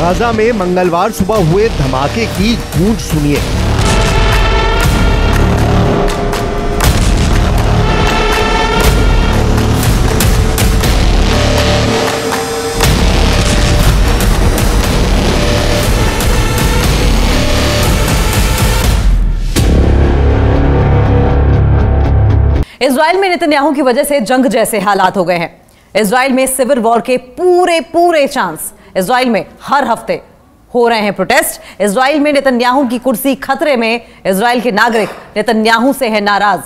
Gaza में मंगलवार सुबह हुए धमाके की गूंज सुनिए। इजराइल में नेतन्याहू की वजह से जंग जैसे हालात हो गए हैं। इजराइल में सिविल वॉर के पूरे चांस। इजराइल में हर हफ्ते हो रहे हैं प्रोटेस्ट। इजराइल में नेतन्याहू की कुर्सी खतरे में। इजराइल के नागरिक नेतन्याहू से है नाराज।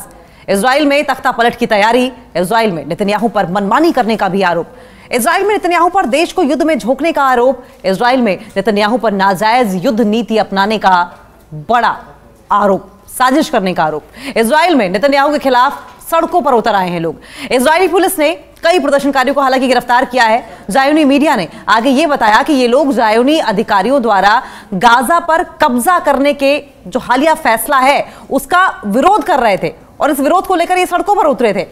इजराइल में तख्ता पलट की तैयारी। इजराइल में नेतन्याहू पर मनमानी करने का भी आरोप। इजराइल में नेतन्याहू पर देश को युद्ध में झोंकने का आरोप। इजराइल में नेतन्याहू पर नाजायज युद्ध नीति अपनाने का बड़ा आरोप, साजिश करने का आरोप। इजराइल में नेतन्याहू के खिलाफ सड़कों पर उतर आए हैं लोग। इजरायली पुलिस ने कई प्रदर्शनकारियों को हालांकि गिरफ्तार किया है। जायोनी मीडिया ने आगे ये बताया कि ये लोग जायोनी अधिकारियों द्वारा गाजा पर कब्जा करने के जो हालिया फैसला है उसका विरोध कर रहे थे और इस विरोध को लेकर ये सड़कों पर उतरे थे।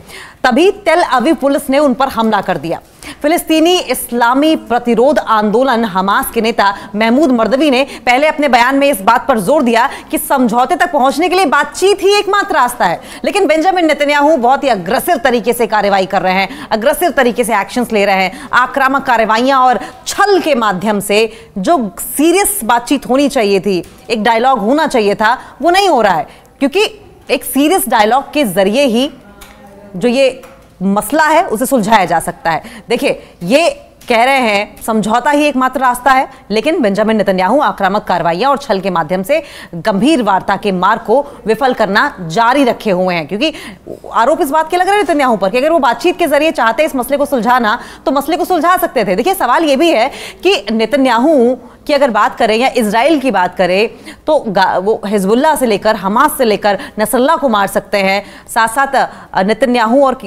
तभी तेल अवीव पुलिस ने उन पर हमला कर दिया। फिलिस्तीनी इस्लामी प्रतिरोध आंदोलन हमास के नेता महमूद मर्दवी ने पहले अपने बयान में इस बात पर जोर दिया कि समझौते तक पहुंचने के लिए बातचीत ही एकमात्र रास्ता है। लेकिन बेंजामिन नेतन्याहू बहुत ही अग्रेसिव तरीके से कार्रवाई कर रहे हैं, अग्रेसिव तरीके से एक्शंस ले रहे हैं। आक्रामक कार्रवाइयां और छल के माध्यम से जो सीरियस बातचीत होनी चाहिए थी, एक डायलॉग होना चाहिए था, वो नहीं हो रहा है। क्योंकि एक सीरियस डायलॉग के जरिए ही जो ये मसला है उसे सुलझाया जा सकता है। देखिए, ये कह रहे हैं समझौता ही एकमात्र रास्ता है, लेकिन बेंजामिन नेतन्याहू आक्रामक कार्रवाइयां और छल के माध्यम से गंभीर वार्ता के मार्ग को विफल करना जारी रखे हुए हैं। क्योंकि आरोप इस बात के लग रहे हैं नेतन्याहू पर कि अगर वो बातचीत के जरिए चाहते इस मसले को सुलझाना तो मसले को सुलझा सकते थे। देखिए, सवाल ये भी है कि नेतन्याहू की अगर बात करें या इजराइल की बात करें तो वो हिजबुल्लाह से लेकर हमास से लेकर नसरल्लाह को मार सकते हैं। साथ साथ नेतन्याहू और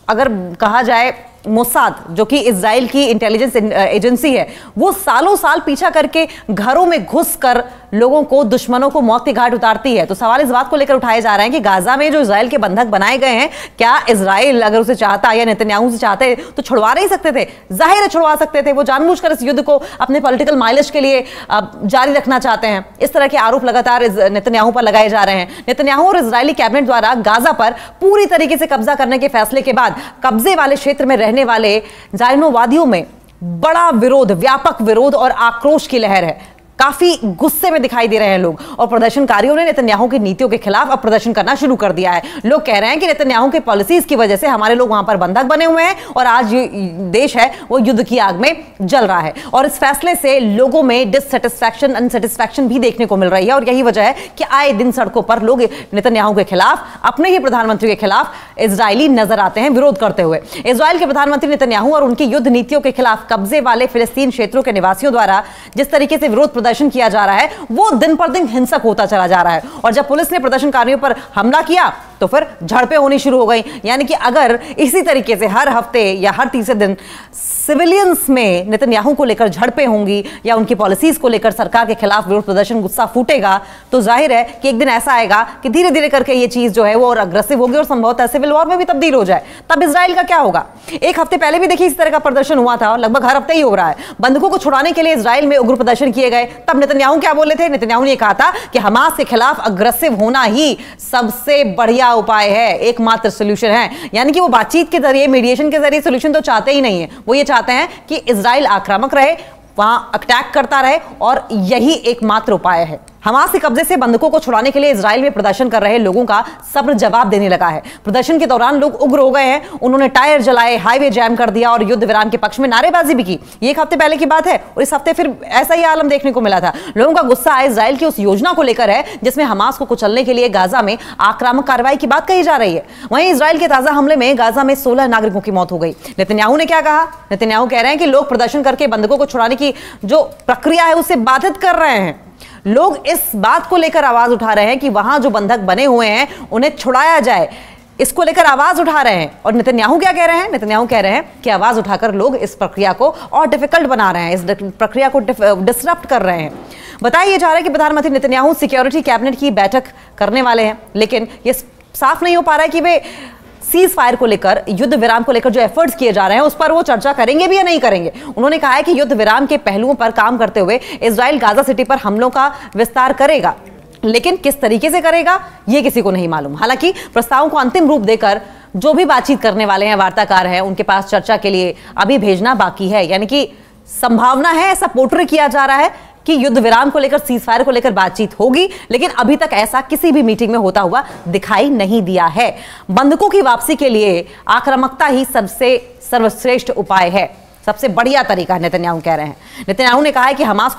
अगर कहा जाए मोसाद, जो कि इजराइल की इंटेलिजेंस एजेंसी है, वो सालों साल पीछा करके घरों में घुसकर लोगों को, दुश्मनों को मौत के घाट उतारती है। तो सवाल इस बात को लेकर उठाए जा रहे हैं कि गाजा में जो इजराइल के बंधक बनाए गए हैं, क्या इजराइल अगर उसे चाहता या नेतन्याहू से चाहते तो छुड़वा नहीं सकते थे? जाहिर है छुड़वा सकते थे। वो जानबूझकर इस युद्ध को अपने पॉलिटिकल माइलेज के लिए जारी रखना चाहते हैं। इस तरह के आरोप लगातार नेतन्याहू पर लगाए जा रहे हैं। नेतन्याहू और इजरायली कैबिनेट द्वारा गाजा पर पूरी तरीके से कब्जा करने के फैसले के बाद कब्जे वाले क्षेत्र में रहने वाले जायनोवादियों में बड़ा विरोध, व्यापक विरोध और आक्रोश की लहर है। काफी गुस्से में दिखाई दे रहे हैं लोग और प्रदर्शनकारियों ने नेतन्याहू की नीतियों के खिलाफ अब प्रदर्शन करना शुरू कर दिया है। लोग कह रहे हैं कि नेतन्याहू के पॉलिसीज की वजह से हमारे लोग वहां पर बंधक बने हुए हैं और आज ये देश है वो युद्ध की आग में जल रहा है। और इस फैसले से लोगों में डिससेटिस्फैक्शन, अनसेटिस्फैक्शन भी देखने को मिल रही है और यही वजह है कि आए दिन सड़कों पर लोग नेतन्याहू के खिलाफ, अपने ही प्रधानमंत्री के खिलाफ इजरायली नजर आते हैं विरोध करते हुए। इजराइल के प्रधानमंत्री नेतन्याहू और उनकी युद्ध नीतियों के खिलाफ कब्जे वाले फिलिस्तीन क्षेत्रों के निवासियों द्वारा जिस तरीके से विरोध प्रदर्शन किया जा रहा है वो दिन पर दिन हिंसक होता चला जा रहा है। और जब पुलिस ने प्रदर्शनकारियों पर हमला किया तो फिर झड़पें होनी शुरू हो गई। यानी कि अगर इसी तरीके से हर हफ्ते या हर तीसरे दिन सिविलियंस में नेतन्याहू को लेकर झड़पें होंगी या उनकी पॉलिसीज को लेकर सरकार के खिलाफ विरोध प्रदर्शन, गुस्सा फूटेगा, तो जाहिर है कि एक दिन ऐसा आएगा कि धीरे धीरे करके ये चीज जो है वो और अग्रेसिव होगी और संभवतः सिविल वॉर में भी तब्दील हो जाए। तब इजराइल का क्या होगा? एक हफ्ते पहले भी देखिए इस तरह का प्रदर्शन हुआ था और लगभग हर हफ्ते ही हो रहा है। बंधकों को छुड़ाने के लिए इजराइल में उग्र प्रदर्शन किए गए। तब नेतन्याहू क्या बोले थे? नेतन्याहू ने कहा था कि हमास के खिलाफ अग्रेसिव होना ही सबसे बढ़िया उपाय है, एकमात्र सोल्यूशन है। यानी कि वो बातचीत के जरिए, मीडिएशन के जरिए सोल्यूशन तो चाहते ही नहीं है। वो ये चाहते हैं कि इजराइल आक्रामक रहे, वहां अटैक करता रहे और यही एकमात्र उपाय है। हमास के कब्जे से बंधकों को छुड़ाने के लिए इजराइल में प्रदर्शन कर रहे लोगों का सब्र जवाब देने लगा है। प्रदर्शन के दौरान लोग उग्र हो गए हैं। उन्होंने टायर जलाए, हाईवे जैम कर दिया और युद्ध विराम के पक्ष में नारेबाजी भी की। ये एक हफ्ते पहले की बात है और इस हफ्ते फिर ऐसा ही आलम देखने को मिला था। लोगों का गुस्सा इजराइल की उस योजना को लेकर है जिसमें हमास को कुचलने के लिए गाजा में आक्रामक कार्रवाई की बात कही जा रही है। वहीं इजराइल के ताजा हमले में गाजा में 16 नागरिकों की मौत हो गई। नेतन्याहू ने क्या कहा? नेतन्याहू कह रहे हैं कि लोग प्रदर्शन करके बंधकों को छुड़ाने की जो प्रक्रिया है उसे बाधित कर रहे हैं। लोग इस बात को लेकर आवाज उठा रहे हैं कि वहां जो बंधक बने हुए हैं उन्हें छुड़ाया जाए, इसको लेकर आवाज उठा रहे हैं। और नेतन्याहू क्या कह रहे हैं? नेतन्याहू कह रहे हैं कि आवाज उठाकर लोग इस प्रक्रिया को और डिफिकल्ट बना रहे हैं, इस प्रक्रिया को डिसरप्ट कर रहे हैं। बताया जा रहा है कि प्रधानमंत्री नेतन्याहू सिक्योरिटी कैबिनेट की बैठक करने वाले हैं, लेकिन यह साफ नहीं हो पा रहा है कि वे सीज फायर को लेकर, युद्ध विराम को लेकर जो एफर्ट्स किए जा रहे हैं उस पर वो चर्चा करेंगे भी या नहीं करेंगे। उन्होंने कहा है कि युद्ध विराम के पहलुओं पर काम करते हुए इजराइल गाजा सिटी पर हमलों का विस्तार करेगा, लेकिन किस तरीके से करेगा यह किसी को नहीं मालूम। हालांकि प्रस्तावों को अंतिम रूप देकर जो भी बातचीत करने वाले हैं, वार्ताकार हैं, उनके पास चर्चा के लिए अभी भेजना बाकी है। यानी कि संभावना है, ऐसा पोर्ट्रे किया जा रहा है कि युद्ध विराम को लेकर, सीज फायर को लेकर बातचीत होगी, लेकिन अभी तक ऐसा किसी भी मीटिंग में होता हुआ दिखाई नहीं दिया है। बंधकों की वापसी के लिए आक्रामकता ही सबसे सर्वश्रेष्ठ उपाय है, सबसे बढ़िया तरीका, नेतन्याहू कह रहे हैं। नेतन्याहू ने कहा है कि हमास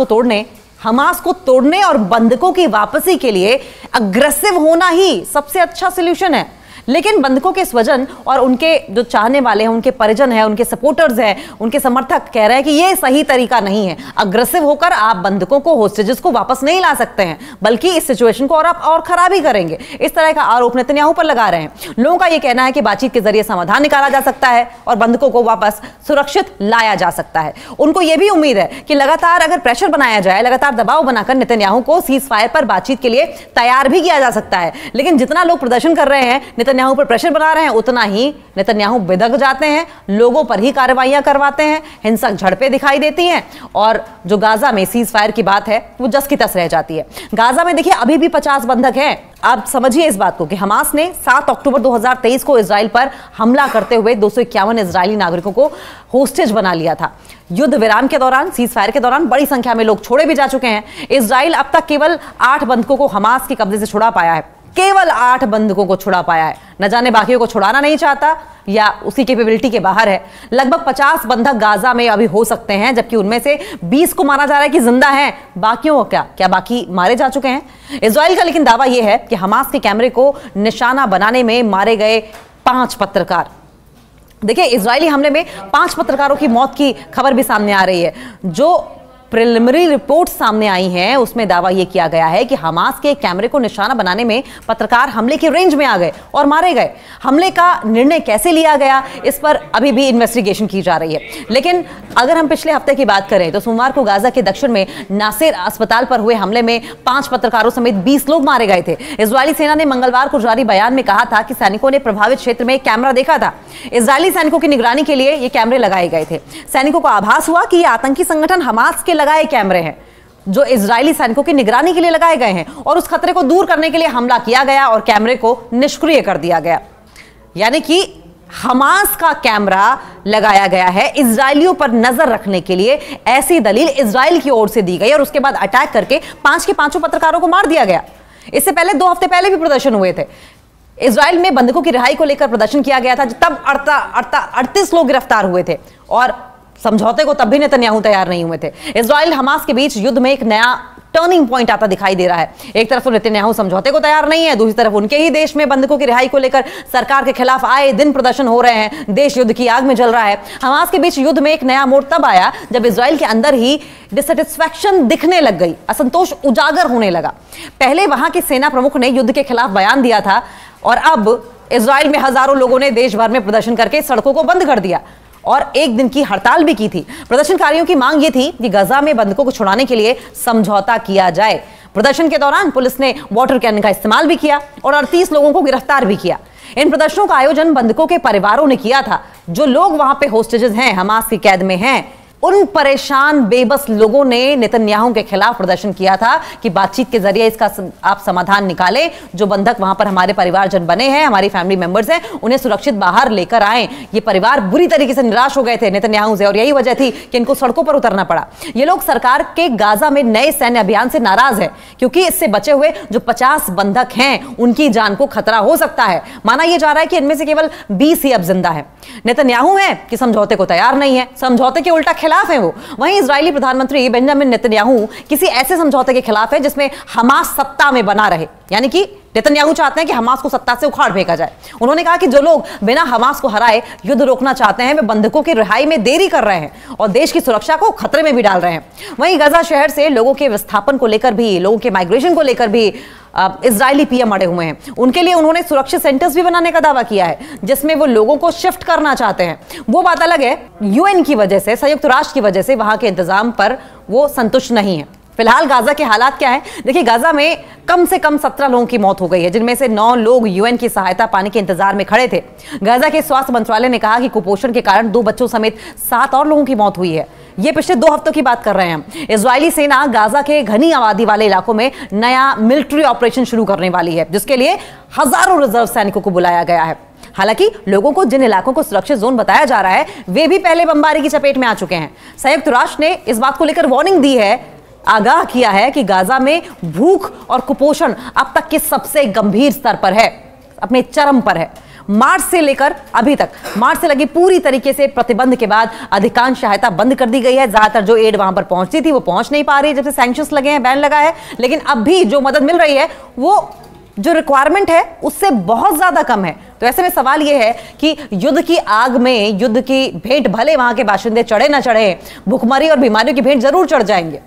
को तोड़ने और बंधकों की वापसी के लिए अग्रेसिव होना ही सबसे अच्छा सॉल्यूशन है। लेकिन बंधकों के स्वजन और उनके जो चाहने वाले हैं, उनके परिजन हैं, उनके सपोर्टर्स हैं, उनके समर्थक कह रहे हैं कि यह सही तरीका नहीं है। अग्रेसिव होकर आप बंधकों को, होस्टेजेस को वापस नहीं ला सकते हैं, बल्कि इस सिचुएशन को और खराब ही करेंगे। इस तरह का आरोप नेतन्याहू पर लगा रहे हैं। लोगों का यह कहना है कि बातचीत के जरिए समाधान निकाला जा सकता है और बंधकों को वापस सुरक्षित लाया जा सकता है। उनको यह भी उम्मीद है कि लगातार अगर प्रेशर बनाया जाए, लगातार दबाव बनाकर नेतन्याहू को सीज फायर पर बातचीत के लिए तैयार भी किया जा सकता है। लेकिन जितना लोग प्रदर्शन कर रहे हैं, नेतन्याहू पर प्रेशर बना रहे हैं, उतना ही नेतन्याहू बेदग जाते हैं, लोगों पर ही कार्रवाइयां करवाते हैं, हिंसक झड़पें दिखाई देती हैं और जो गाजा में सीज फायर की बात है वो जस की तस रह जाती है। गाजा में देखिए अभी भी 50 बंधक हैं। आप समझिए इस बात को कि हमास ने 7 अक्टूबर 2023 को इजराइल पर हमला करते हुए 251 इजरायली नागरिकों को होस्टेज बना लिया था। युद्ध विराम के दौरान, सीज फायर के दौरान बड़ी संख्या में लोग छोड़े भी जा चुके हैं। इजराइल अब तक केवल 8 बंधकों को हमास के कब्जे से छुड़ा पाया है, केवल 8 बंधकों को छुड़ा पाया है। न जाने बाकियों को छुड़ाना नहीं चाहता या उसकी कैपेबिलिटी के बाहर है। लगभग 50 बंधक गाजा में अभी हो सकते हैं, जबकि उनमें से 20 को माना जा रहा है कि जिंदा हैं। बाकियों को क्या बाकी मारे जा चुके हैं? इजराइल का लेकिन दावा यह है कि हमास के कैमरे को निशाना बनाने में मारे गए 5 पत्रकार। देखिए, इजरायली हमले में 5 पत्रकारों की मौत की खबर भी सामने आ रही है। जो प्रिलिमिनरी रिपोर्ट सामने आई हैं उसमें दावा यह किया गया है कि हमास के कैमरे को निशाना बनाने में पत्रकार हमले के रेंज में आ गए और मारे गए। हमले का निर्णय कैसे लिया गया, इस पर अभी भी इन्वेस्टिगेशन की जा रही है। लेकिन अगर हम पिछले हफ्ते की बात करें तो सोमवार को गाजा के दक्षिण में नासिर अस्पताल पर हुए हमले में 5 पत्रकारों समेत 20 लोग मारे गए थे। इजरायली सेना ने मंगलवार को जारी बयान में कहा था कि सैनिकों ने प्रभावित क्षेत्र में कैमरा देखा था। इजरायली सैनिकों की निगरानी के लिए ये कैमरे लगाए गए थे। सैनिकों को आभास हुआ कि ये आतंकी संगठन हमास के लगाए कैमरे हैं जो इजरायली सैनिकों की निगरानी के लिए लगाए गए हैं और उस खतरे को दूर करने के लिए हमला किया गया और कैमरे को निष्क्रिय कर दिया गया। यानी कि हमास का कैमरा लगाया गया है इजरायलियों पर नजर रखने के लिए। ऐसी दलील इजराइल की ओर से दी गई और उसके बाद अटैक करके 5 के 5 पत्रकारों को मार दिया गया। इससे पहले 2 हफ्ते पहले भी प्रदर्शन हुए थे। इजराइल में बंधकों की रिहाई को लेकर प्रदर्शन किया गया था, तब 38 लोग गिरफ्तार हुए थे और समझौते को तब भी नेतन्याहू तैयार नहीं हुए थे। इजराइल हमास के बीच युद्ध में एक नया टर्निंग पॉइंट आता दिखाई दे रहा है। एक तरफ तो नेतन्याहू समझौते को तैयार नहीं है, दूसरी तरफ उनके ही देश में बंधकों की रिहाई को लेकर सरकार के खिलाफ आए दिन प्रदर्शन हो रहे हैं। देश युद्ध की आग में जल रहा है। हमास के बीच युद्ध में एक नया मोड़ तब आया जब इजराइल के अंदर ही डिससैटिस्फैक्शन दिखने लग गई, असंतोष उजागर होने लगा। पहले वहां के सेना प्रमुख ने युद्ध के खिलाफ बयान दिया था और अब इजराइल में हजारों लोगों ने देश भर में प्रदर्शन करके सड़कों को बंद कर दिया और एक दिन की हड़ताल भी की थी। प्रदर्शनकारियों की मांग यह थी कि गाजा में बंधकों को छुड़ाने के लिए समझौता किया जाए। प्रदर्शन के दौरान पुलिस ने वाटर कैनन का इस्तेमाल भी किया और 38 लोगों को गिरफ्तार भी किया। इन प्रदर्शनों का आयोजन बंधकों के परिवारों ने किया था। जो लोग वहां पे होस्टेजेस हैं, हमास की कैद में हैं, उन परेशान बेबस लोगों ने नेतन्याहू के खिलाफ प्रदर्शन किया था कि बातचीत के जरिए इसका आप समाधान निकालें। जो बंधक वहां पर हमारे परिवारजन बने हैं, हमारी फैमिली मेंबर्स हैं, उन्हें सुरक्षित बाहर लेकर आएं। ये परिवार बुरी तरीके से निराश हो गए थे नेतन्याहू से और यही वजह थी कि इनको सड़कों पर उतरना पड़ा। ये लोग सरकार के गाजा में नए सैन्य अभियान से नाराज है क्योंकि इससे बचे हुए जो 50 बंधक हैं उनकी जान को खतरा हो सकता है। माना यह जा रहा है कि इनमें से केवल 20 ही अब जिंदा है। नेतन्याहू है कि समझौते को तैयार नहीं है, समझौते के उल्टा खिलाफ है वो। वहीं इजरायली प्रधानमंत्री बेंजामिन नेतन्याहू किसी ऐसे समझौते के खिलाफ है जिसमें हमास सत्ता में बना रहे। यानी कि नेतन्याहू चाहते हैं कि हमास को सत्ता से उखाड़ फेंका जाए। उन्होंने कहा कि जो लोग बिना हमास को हराए युद्ध रोकना चाहते हैं वे बंधकों की रिहाई में देरी कर रहे हैं और देश की सुरक्षा को खतरे में भी डाल रहे हैं। वहीं गाजा शहर से लोगों के विस्थापन को लेकर भी, लोगों के माइग्रेशन को लेकर भी इजरायली पीएम अड़े हुए हैं। उनके लिए उन्होंने सुरक्षित सेंटर्स भी बनाने का दावा किया है जिसमें वो लोगों को शिफ्ट करना चाहते हैं। वो बात अलग है, यूएन की वजह से, संयुक्त राष्ट्र की वजह से वहां के इंतजाम पर वो संतुष्ट नहीं है। फिलहाल गाजा के हालात क्या हैं? देखिए, गाजा में कम से कम 17 लोगों की मौत हो गई है, जिनमें से 9 लोग यूएन की सहायता पाने के इंतजार में खड़े थे। गाजा के स्वास्थ्य मंत्रालय ने कहा कि कुपोषण के कारण 2 बच्चों समेत 7 और लोगों की मौत हुई है। ये पिछले 2 हफ्तों की बात कर रहे हैं हम। इजरायली सेना गाजा के घनी आबादी वाले इलाकों में नया मिलिट्री ऑपरेशन शुरू करने वाली है, जिसके लिए हजारों रिजर्व सैनिकों को बुलाया गया है। हालांकि लोगों को जिन इलाकों को सुरक्षित जोन बताया जा रहा है, वे भी पहले बमबारी की चपेट में आ चुके हैं। संयुक्त राष्ट्र ने इस बात को लेकर वार्निंग दी है, आगाह किया है कि गाजा में भूख और कुपोषण अब तक के सबसे गंभीर स्तर पर है, अपने चरम पर है। मार्च से लेकर अभी तक, मार्च से लगी पूरी तरीके से प्रतिबंध के बाद अधिकांश सहायता बंद कर दी गई है। ज्यादातर जो एड वहां पर पहुंचती थी वो पहुंच नहीं पा रही जब से सैंक्शंस लगे हैं, बैन लगा है। लेकिन अब भी जो मदद मिल रही है वो जो रिक्वायरमेंट है उससे बहुत ज्यादा कम है। तो ऐसे में सवाल यह है कि युद्ध की आग में युद्ध की भेंट भले वहां के बाशिंदे चढ़े ना चढ़े, भुखमरी और बीमारियों की भेंट जरूर चढ़ जाएंगे।